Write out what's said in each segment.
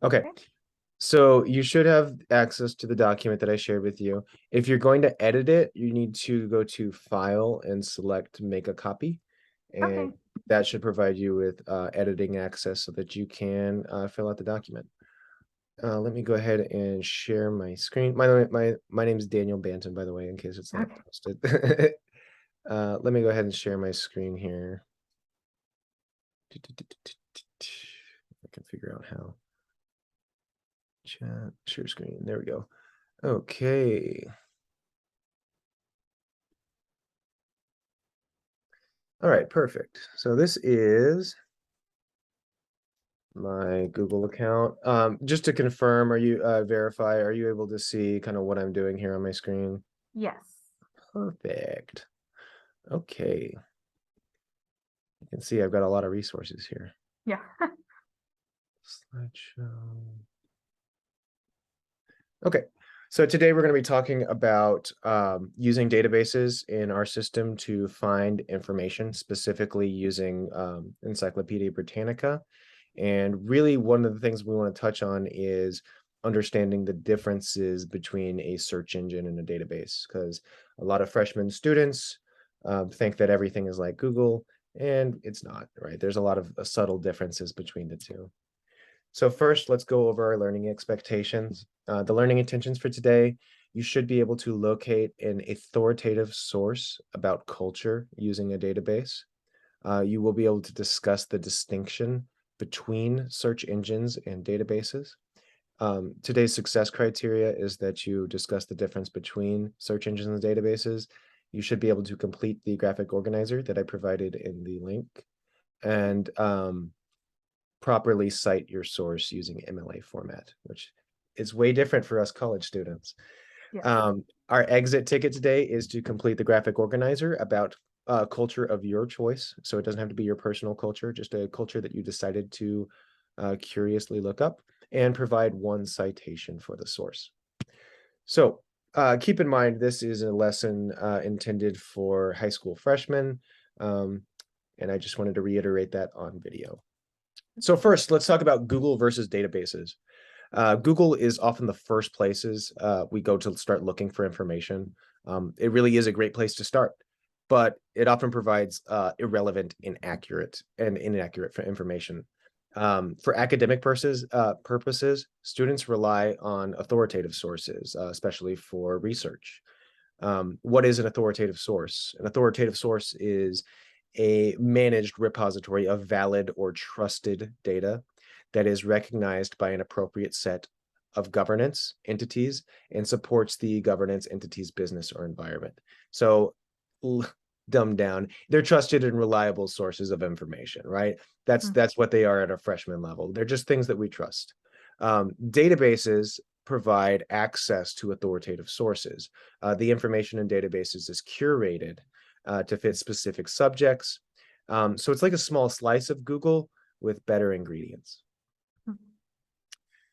Okay. Okay. So you should have access to the document that I shared with you. If you're going to edit it, you need to go to File and select Make a Copy. And Okay. that should provide you with editing access so that you can fill out the document. Let me go ahead and share my screen. My name is Daniel Banton, by the way, in case it's not Okay. posted. Let me go ahead and share my screen here. I can figure out how. Chat, share screen. There we go. Okay. All right, perfect. So this is my Google account. Just to confirm, are you verify, are you able to see kind of what I'm doing here on my screen? Yes. Perfect. Okay. You can see I've got a lot of resources here. Yeah. Slideshow. Okay. So today we're going to be talking about using databases in our system to find information, specifically using Encyclopedia Britannica. And really, one of the things we want to touch on is understanding the differences between a search engine and a database, because a lot of freshman students think that everything is like Google, and it's not, right? There's a lot of subtle differences between the two. So first, let's go over our learning expectations. The learning intentions for today, you should be able to locate an authoritative source about culture using a database. You will be able to discuss the distinction between search engines and databases. Today's success criteria is that you discuss the difference between search engines and databases. You should be able to complete the graphic organizer that I provided in the link and properly cite your source using MLA format, which is way different for us college students. Yes. Our exit ticket today is to complete the graphic organizer about culture of your choice. So it doesn't have to be your personal culture, just a culture that you decided to curiously look up and provide one citation for the source. So keep in mind, this is a lesson intended for high school freshmen. Um, and I just wanted to reiterate that on video. So first, let's talk about Google versus databases. Google is often the first places we go to start looking for information. It really is a great place to start, but it often provides irrelevant, inaccurate for information. For academic purposes, students rely on authoritative sources, especially for research. What is an authoritative source? An authoritative source is a managed repository of valid or trusted data that is recognized by an appropriate set of governance entities and supports the governance entity's business or environment. So, dumbed down, they're trusted and reliable sources of information, right? Mm. That's what they are at a freshman level. They're just things that we trust. Databases provide access to authoritative sources. The information in databases is curated to fit specific subjects. So it's like a small slice of Google with better ingredients. Mm.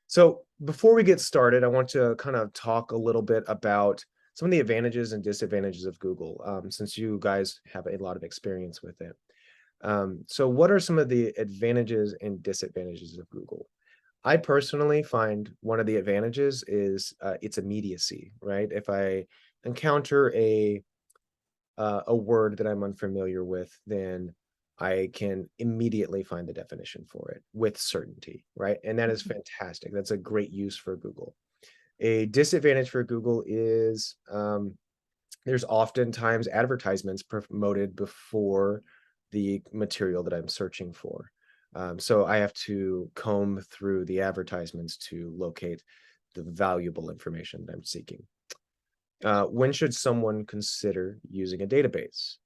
So before we get started, I want to kind of talk a little bit about some of the advantages and disadvantages of Google, since you guys have a lot of experience with it. So what are some of the advantages and disadvantages of Google? I personally find one of the advantages is its immediacy, right? If I encounter a word that I'm unfamiliar with, then I can immediately find the definition for it with certainty, right? And that is Mhm. fantastic. That's a great use for Google. A disadvantage for Google is there's oftentimes advertisements promoted before the material that I'm searching for. So I have to comb through the advertisements to locate the valuable information that I'm seeking. When should someone consider using a database?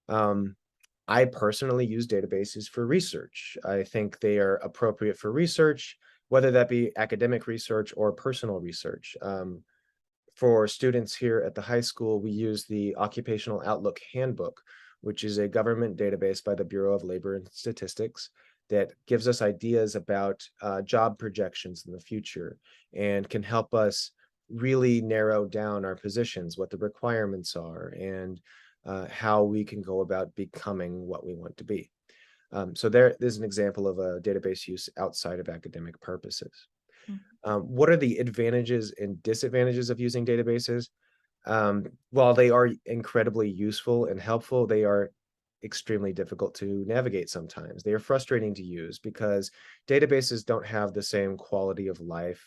Um, I personally use databases for research. I think they are appropriate for research, whether that be academic research or personal research. For students here at the high school, we use the Occupational Outlook Handbook, which is a government database by the Bureau of Labor and Statistics that gives us ideas about job projections in the future and can help us really narrow down our positions, what the requirements are, and how we can go about becoming what we want to be. So there is an example of a database use outside of academic purposes. Mm. What are the advantages and disadvantages of using databases? While they are incredibly useful and helpful, they are extremely difficult to navigate sometimes. They are frustrating to use because databases don't have the same quality of life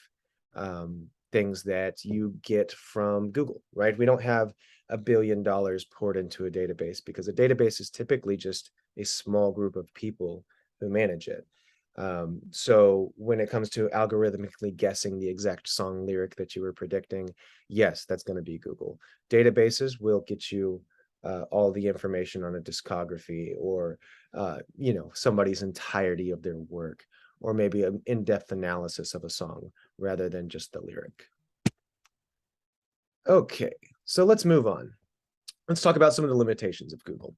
things that you get from Google, right? We don't have $1 billion poured into a database because a database is typically just a small group of people who manage it. So when it comes to algorithmically guessing the exact song lyric that you were predicting, yes, that's going to be Google. Databases will get you all the information on a discography or somebody's entirety of their work, or maybe an in-depth analysis of a song rather than just the lyric. Okay, so let's move on. Let's talk about some of the limitations of Google.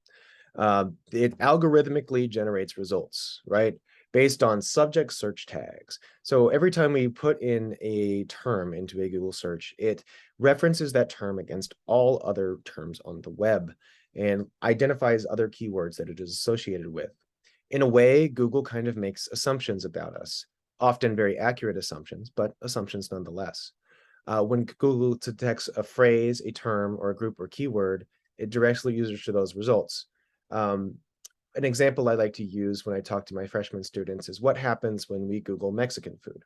It algorithmically generates results, right? Based on subject search tags. So every time we put in a term into a Google search, it references that term against all other terms on the web and identifies other keywords that it is associated with. In a way, Google kind of makes assumptions about us, often very accurate assumptions, but assumptions nonetheless. When Google detects a phrase, a term, or a group or keyword, it directs users to those results. Um, an example I like to use when I talk to my freshman students is what happens when we Google Mexican food.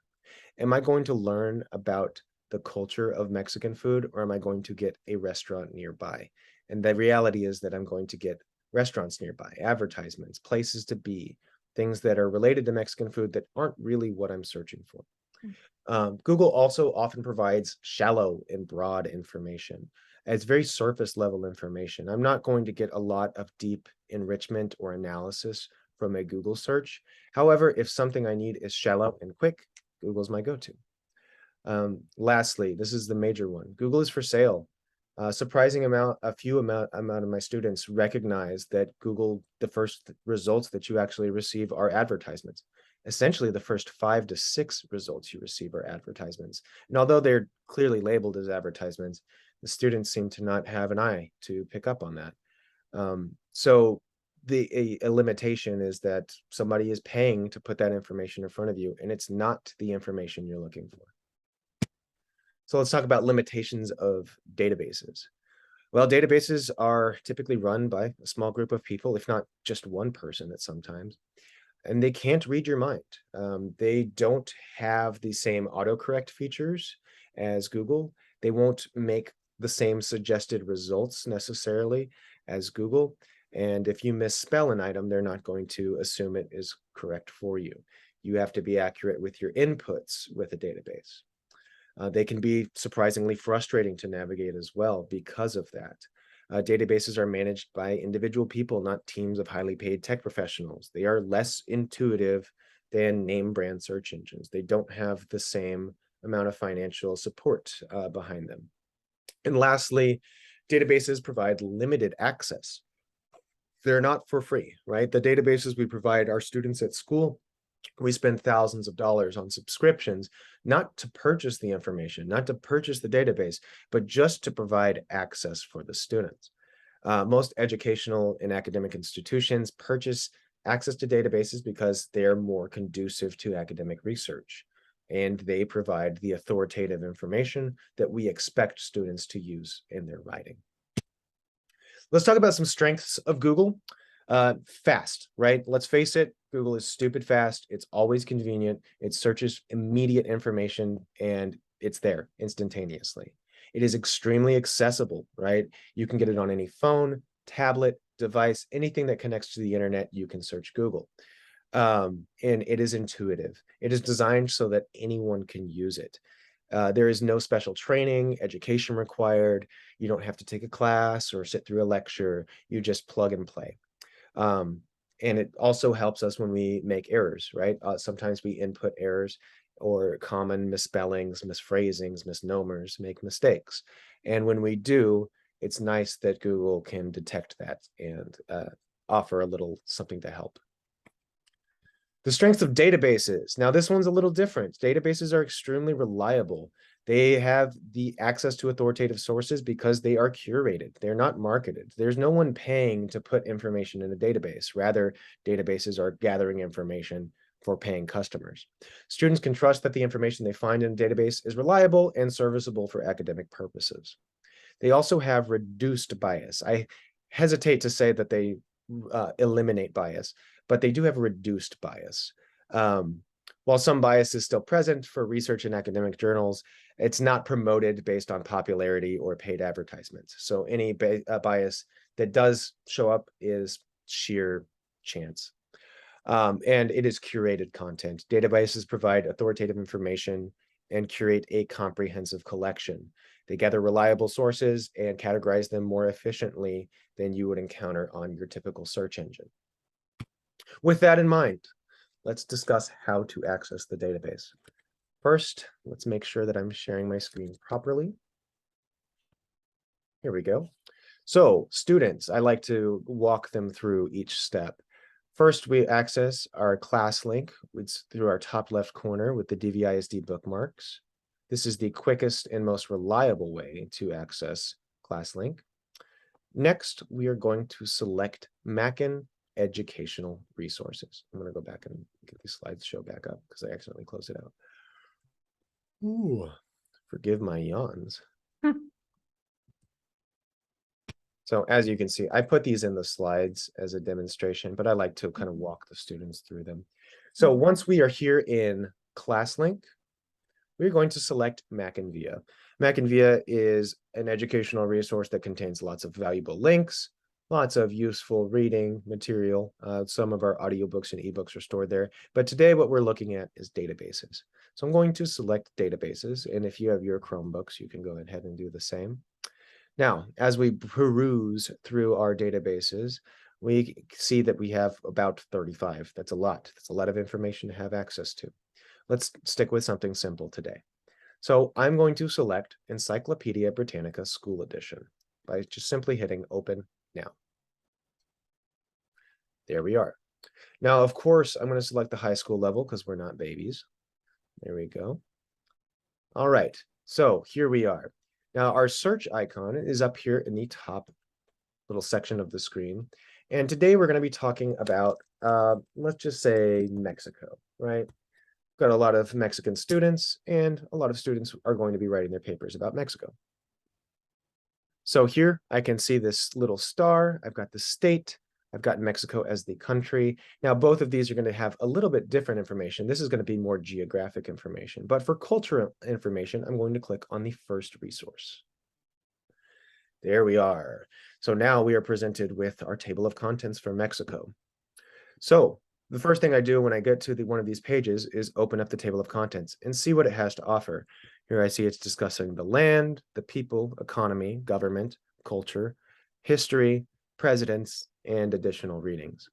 Am I going to learn about the culture of Mexican food, or am I going to get a restaurant nearby? And the reality is that I'm going to get restaurants nearby, advertisements, places to be, things that are related to Mexican food that aren't really what I'm searching for. Mm. Google also often provides shallow and broad information. It's very surface level information. I'm not going to get a lot of deep enrichment or analysis from a Google search. However, if something I need is shallow and quick, Google's my go-to. Lastly, this is the major one. Google is for sale. A few amount of my students recognize that Google, the first results that you actually receive are advertisements. Essentially, the first 5 to 6 results you receive are advertisements. And although they're clearly labeled as advertisements, the students seem to not have an eye to pick up on that. So a limitation is that somebody is paying to put that information in front of you, and it's not the information you're looking for. So let's talk about limitations of databases. Well, databases are typically run by a small group of people, if not just one person at some times, and they can't read your mind. They don't have the same autocorrect features as Google. They won't make the same suggested results necessarily as Google. And if you misspell an item, they're not going to assume it is correct for you. You have to be accurate with your inputs with a database. They can be surprisingly frustrating to navigate as well because of that. Databases are managed by individual people, not teams of highly paid tech professionals. They are less intuitive than name brand search engines. They don't have the same amount of financial support behind them. And lastly, databases provide limited access. They're not for free, right? The databases we provide our students at school, we spend thousands of dollars on subscriptions, not to purchase the information, not to purchase the database, but just to provide access for the students. Most educational and academic institutions purchase access to databases because they're more conducive to academic research, and they provide the authoritative information that we expect students to use in their writing. Let's talk about some strengths of Google. Fast, right? Let's face it, Google is stupid fast. It's always convenient. It searches immediate information and it's there instantaneously. It is extremely accessible, right? You can get it on any phone, tablet, device, anything that connects to the internet, you can search Google. And it is intuitive. It is designed so that anyone can use it. There is no special training, education required. You don't have to take a class or sit through a lecture. You just plug and play. Um, and it also helps us when we make errors, right? Sometimes we input errors or common misspellings, misphrasings, misnomers, make mistakes. And when we do, it's nice that Google can detect that and offer a little something to help. The strengths of databases. Now, this one's a little different. Databases are extremely reliable. They have the access to authoritative sources because they are curated. They're not marketed. There's no one paying to put information in a database. Rather, databases are gathering information for paying customers. Students can trust that the information they find in a database is reliable and serviceable for academic purposes. They also have reduced bias. I hesitate to say that they eliminate bias, but they do have reduced bias. While some bias is still present for research in academic journals, it's not promoted based on popularity or paid advertisements. So any bias that does show up is sheer chance. And it is curated content. Databases provide authoritative information and curate a comprehensive collection. They gather reliable sources and categorize them more efficiently than you would encounter on your typical search engine. With that in mind, let's discuss how to access the database. First, let's make sure that I'm sharing my screen properly. Here we go. So students, I like to walk them through each step. First, we access our class link through our top left corner with the DVISD bookmarks. This is the quickest and most reliable way to access ClassLink. Next, we are going to select Mackin Educational Resources. I'm going to go back and get these slides show back up because I accidentally closed it out. Ooh, forgive my yawns. So as you can see, I put these in the slides as a demonstration, but I like to kind of walk the students through them. So once we are here in ClassLink, we're going to select MackinVIA. MackinVIA is an educational resource that contains lots of valuable links, lots of useful reading material. Some of our audiobooks and ebooks are stored there. But today what we're looking at is databases. So I'm going to select databases. And if you have your Chromebooks, you can go ahead and do the same. Now, as we peruse through our databases, we see that we have about 35. That's a lot. That's a lot of information to have access to. Let's stick with something simple today. So I'm going to select Encyclopedia Britannica School Edition by just simply hitting Open Now. There we are. Now, of course, I'm going to select the high school level because we're not babies. There we go. All right, so here we are. Now, our search icon is up here in the top little section of the screen. And today we're going to be talking about, let's just say Mexico, right? Got a lot of Mexican students, and a lot of students are going to be writing their papers about Mexico. So here I can see this little star. I've got the state. I've got Mexico as the country. Now, both of these are going to have a little bit different information. This is going to be more geographic information. But for cultural information, I'm going to click on the first resource. There we are. So now we are presented with our table of contents for Mexico. So the first thing I do when I get to one of these pages is open up the table of contents and see what it has to offer. Here I see it's discussing the land, the people, economy, government, culture, history, presidents, and additional readings.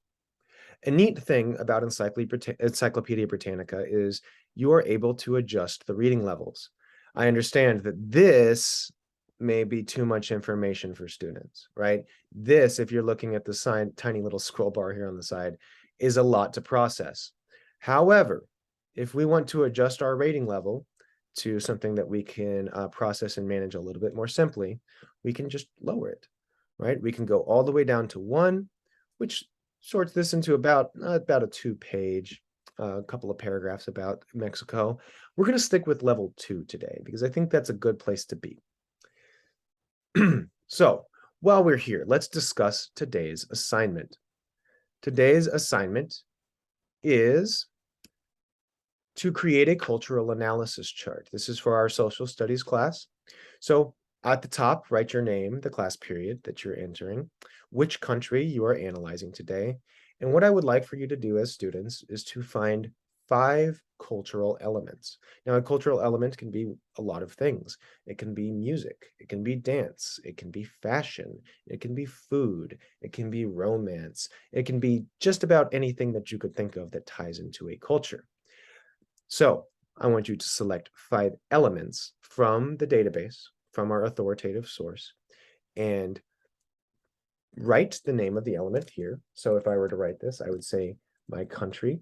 A neat thing about Encyclopedia Britannica is you are able to adjust the reading levels. I understand that this may be too much information for students, right? This, if you're looking at the tiny little scroll bar here on the side, is a lot to process. However, if we want to adjust our rating level to something that we can process and manage a little bit more simply, we can just lower it, right? We can go all the way down to 1, which sorts this into about a 2-page, couple of paragraphs about Mexico. We're going to stick with level 2 today because I think that's a good place to be. So while we're here, let's discuss today's assignment. Today's assignment is to create a cultural analysis chart. This is for our social studies class. So at the top, write your name, the class period that you're entering, which country you are analyzing today. And what I would like for you to do as students is to find 5 cultural elements. Now, a cultural element can be a lot of things. It can be music, it can be dance, it can be fashion, it can be food, it can be romance, it can be just about anything that you could think of that ties into a culture. So I want you to select 5 elements from the database, from our authoritative source, and write the name of the element here. So if I were to write this, I would say my country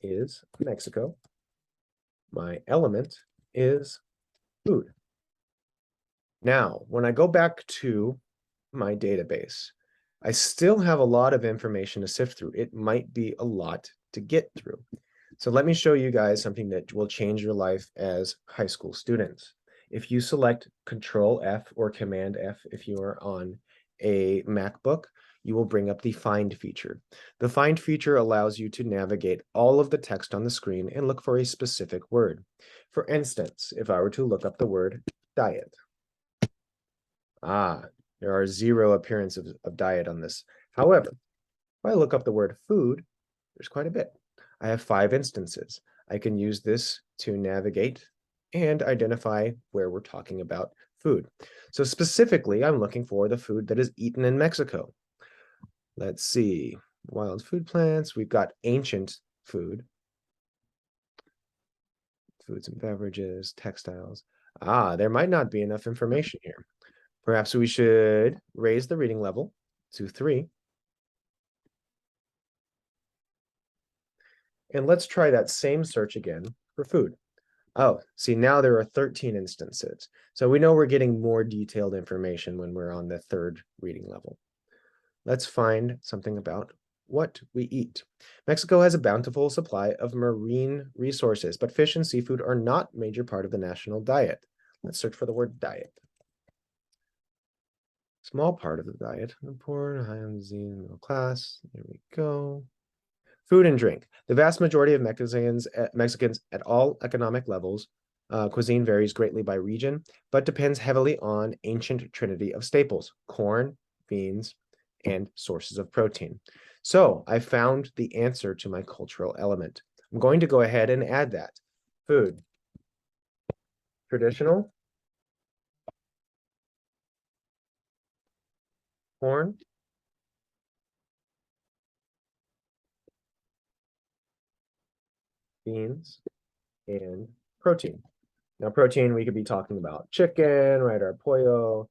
is Mexico. My element is food. Now, when I go back to my database, I still have a lot of information to sift through. It might be a lot to get through. So let me show you guys something that will change your life as high school students. If you select Control F or Command F if you are on a MacBook, you will bring up the Find feature. The Find feature allows you to navigate all of the text on the screen and look for a specific word. For instance, if I were to look up the word diet, there are 0 appearances of diet on this. However, if I look up the word food, there's quite a bit. I have 5 instances. I can use this to navigate and identify where we're talking about food. So specifically, I'm looking for the food that is eaten in Mexico. Let's see, wild food plants. We've got ancient food, foods and beverages, textiles. There might not be enough information here. Perhaps we should raise the reading level to 3. And let's try that same search again for food. Oh, see, now there are 13 instances. So we know we're getting more detailed information when we're on the 3rd reading level. Let's find something about what we eat. Mexico has a bountiful supply of marine resources, but fish and seafood are not a major part of the national diet. Let's search for the word diet. Small part of the diet. The poor, high on disease, middle class. There we go. Food and drink. The vast majority of Mexicans at all economic levels, cuisine varies greatly by region, but depends heavily on ancient trinity of staples: corn, beans, and sources of protein. So I found the answer to my cultural element. I'm going to go ahead and add that. Food. Traditional. Corn. Beans. And protein. Now, protein, we could be talking about chicken, right, or pollo,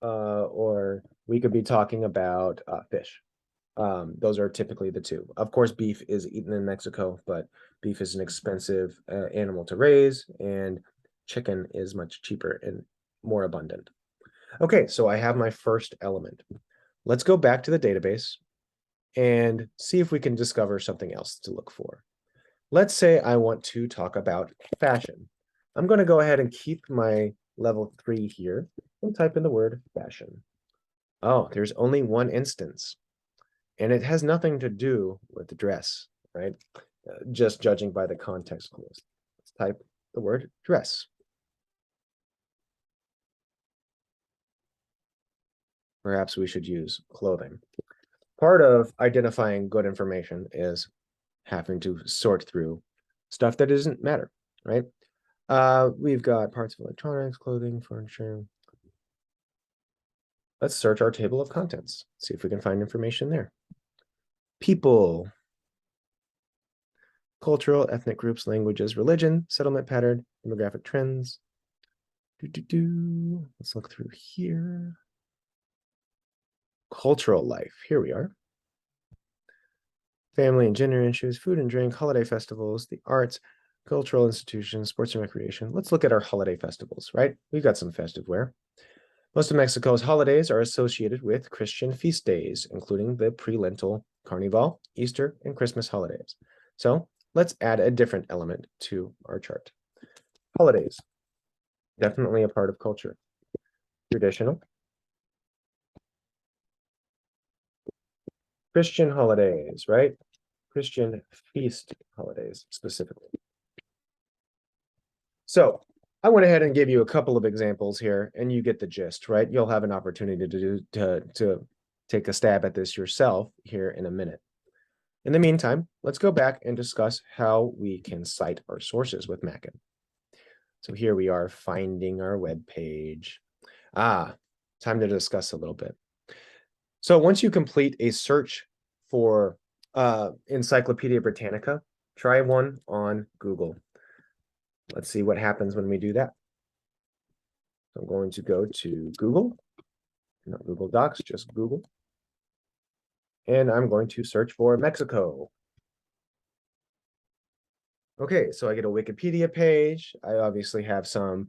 or we could be talking about fish. Those are typically the 2. Of course, beef is eaten in Mexico, but beef is an expensive animal to raise, and chicken is much cheaper and more abundant. Okay, so I have my first element. Let's go back to the database and see if we can discover something else to look for. Let's say I want to talk about fashion. I'm going to go ahead and keep my level 3 here and type in the word fashion. Oh, there's only one instance, and it has nothing to do with the dress, right? Just judging by the context clues. Let's type the word dress. Perhaps we should use clothing. Part of identifying good information is having to sort through stuff that doesn't matter, right? We've got parts of electronics, clothing, furniture. Let's search our table of contents, see if we can find information there. People, cultural, ethnic groups, languages, religion, settlement pattern, demographic trends. Let's look through here. Cultural life, here we are. Family and gender issues, food and drink, holiday festivals, the arts, cultural institutions, sports and recreation. Let's look at our holiday festivals, right? We've got some festive wear. Most of Mexico's holidays are associated with Christian feast days, including the pre-Lenten Carnival, Easter, and Christmas holidays. So let's add a different element to our chart. Holidays, definitely a part of culture. Traditional. Christian holidays, right? Christian feast holidays specifically. So I went ahead and gave you a couple of examples here, and you get the gist, right? You'll have an opportunity to take a stab at this yourself here in a minute. In the meantime, let's go back and discuss how we can cite our sources with Mackin. So here we are finding our web page. Time to discuss a little bit. So once you complete a search for Encyclopedia Britannica, try one on Google. Let's see what happens when we do that. I'm going to go to Google, not Google Docs, just Google. And I'm going to search for Mexico. Okay, so I get a Wikipedia page. I obviously have some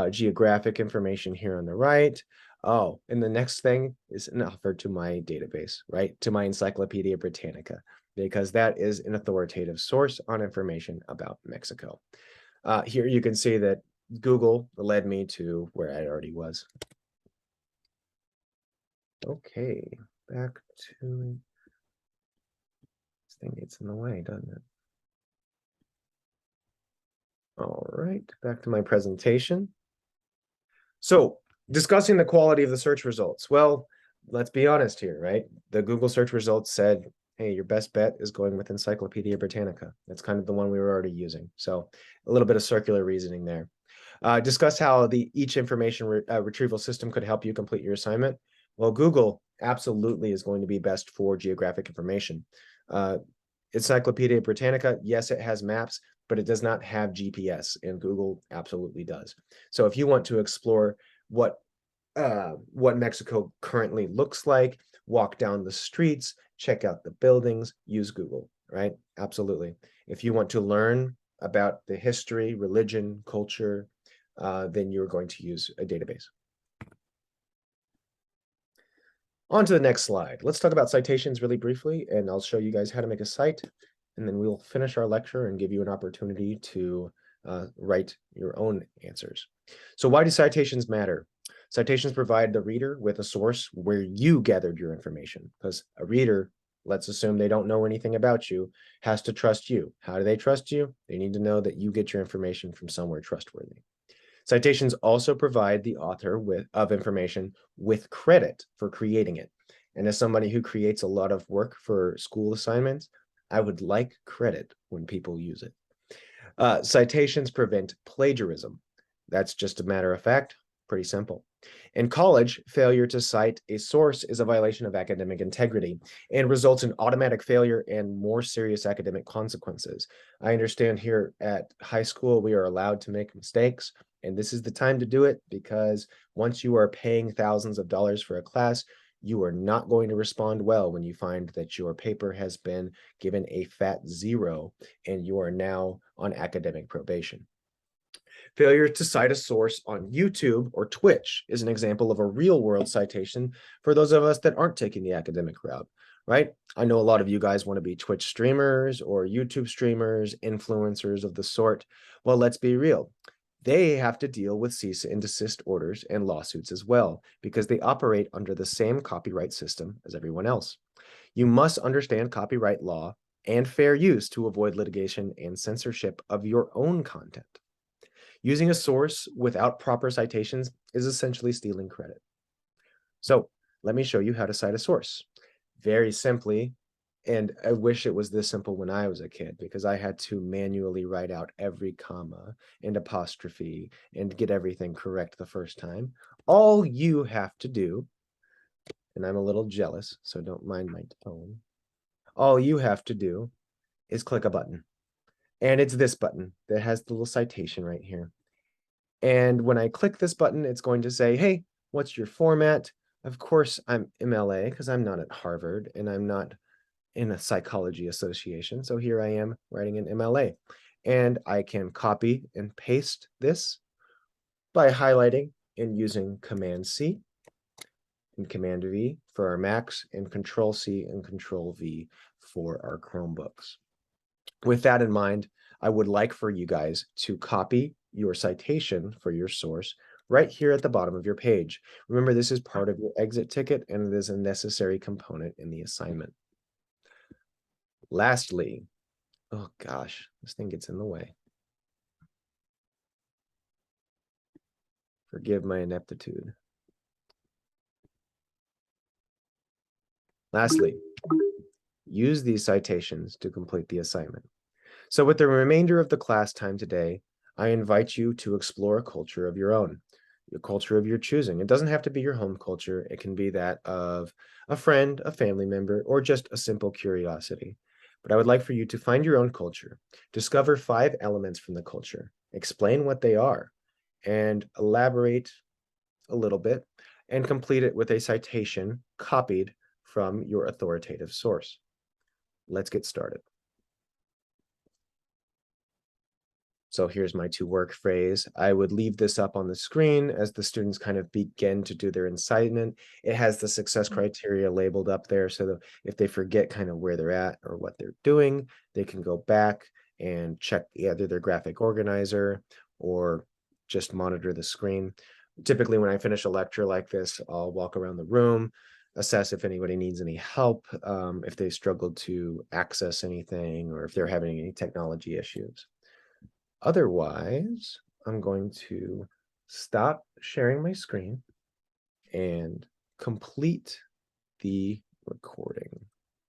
geographic information here on the right. Oh, and the next thing is an offer to my database, right? To my Encyclopedia Britannica, because that is an authoritative source on information about Mexico. Here you can see that Google led me to where I already was. Okay, back to this thing gets in the way, doesn't it? All right, back to my presentation. So discussing the quality of the search results. Well, let's be honest here, right? The Google search results said, hey, your best bet is going with Encyclopedia Britannica. That's kind of the one we were already using. So a little bit of circular reasoning there. Discuss how each information retrieval system could help you complete your assignment. Well, Google absolutely is going to be best for geographic information. Encyclopedia Britannica, yes, it has maps, but it does not have GPS, and Google absolutely does. So if you want to explore what Mexico currently looks like, walk down the streets, check out the buildings, use Google, right? Absolutely. If you want to learn about the history, religion, culture, then you're going to use a database. On to the next slide. Let's talk about citations really briefly, and I'll show you guys how to make a cite, and then we'll finish our lecture and give you an opportunity to write your own answers. So why do citations matter? Citations provide the reader with a source where you gathered your information, because a reader, let's assume they don't know anything about you, has to trust you. How do they trust you? They need to know that you get your information from somewhere trustworthy. Citations also provide the author of information with credit for creating it. And as somebody who creates a lot of work for school assignments, I would like credit when people use it. Citations prevent plagiarism. That's just a matter of fact, pretty simple. In college, failure to cite a source is a violation of academic integrity and results in automatic failure and more serious academic consequences. I understand here at high school, we are allowed to make mistakes, and this is the time to do it because once you are paying thousands of dollars for a class, you are not going to respond well when you find that your paper has been given a fat 0 and you are now on academic probation. Failure to cite a source on YouTube or Twitch is an example of a real world citation for those of us that aren't taking the academic route, right? I know a lot of you guys want to be Twitch streamers or YouTube streamers, influencers of the sort. Well, let's be real. They have to deal with cease and desist orders and lawsuits as well, because they operate under the same copyright system as everyone else. You must understand copyright law and fair use to avoid litigation and censorship of your own content. Using a source without proper citations is essentially stealing credit. So let me show you how to cite a source. Very simply, and I wish it was this simple when I was a kid because I had to manually write out every comma and apostrophe and get everything correct the first time. All you have to do, and I'm a little jealous, so don't mind my tone. All you have to do is click a button. And it's this button that has the little citation right here. And when I click this button, it's going to say, hey, what's your format? Of course, I'm MLA because I'm not at Harvard and I'm not in a psychology association. So here I am writing an MLA. And I can copy and paste this by highlighting and using Command C and Command V for our Macs and Control C and Control V for our Chromebooks. With that in mind, I would like for you guys to copy your citation for your source right here at the bottom of your page. Remember, this is part of your exit ticket and it is a necessary component in the assignment. Lastly, oh gosh, this thing gets in the way. Forgive my ineptitude. Lastly, use these citations to complete the assignment. So with the remainder of the class time today, I invite you to explore a culture of your own, a culture of your choosing. It doesn't have to be your home culture. It can be that of a friend, a family member, or just a simple curiosity. But I would like for you to find your own culture, discover 5 elements from the culture, explain what they are, and elaborate a little bit, and complete it with a citation copied from your authoritative source. Let's get started. So here's my to work phrase. I would leave this up on the screen as the students kind of begin to do their incitement. It has the success Mm. criteria labeled up there so that if they forget kind of where they're at or what they're doing, they can go back and check either their graphic organizer or just monitor the screen. Typically, when I finish a lecture like this, I'll walk around the room, assess if anybody needs any help, if they struggled to access anything, or if they're having any technology issues. Otherwise, I'm going to stop sharing my screen and complete the recording.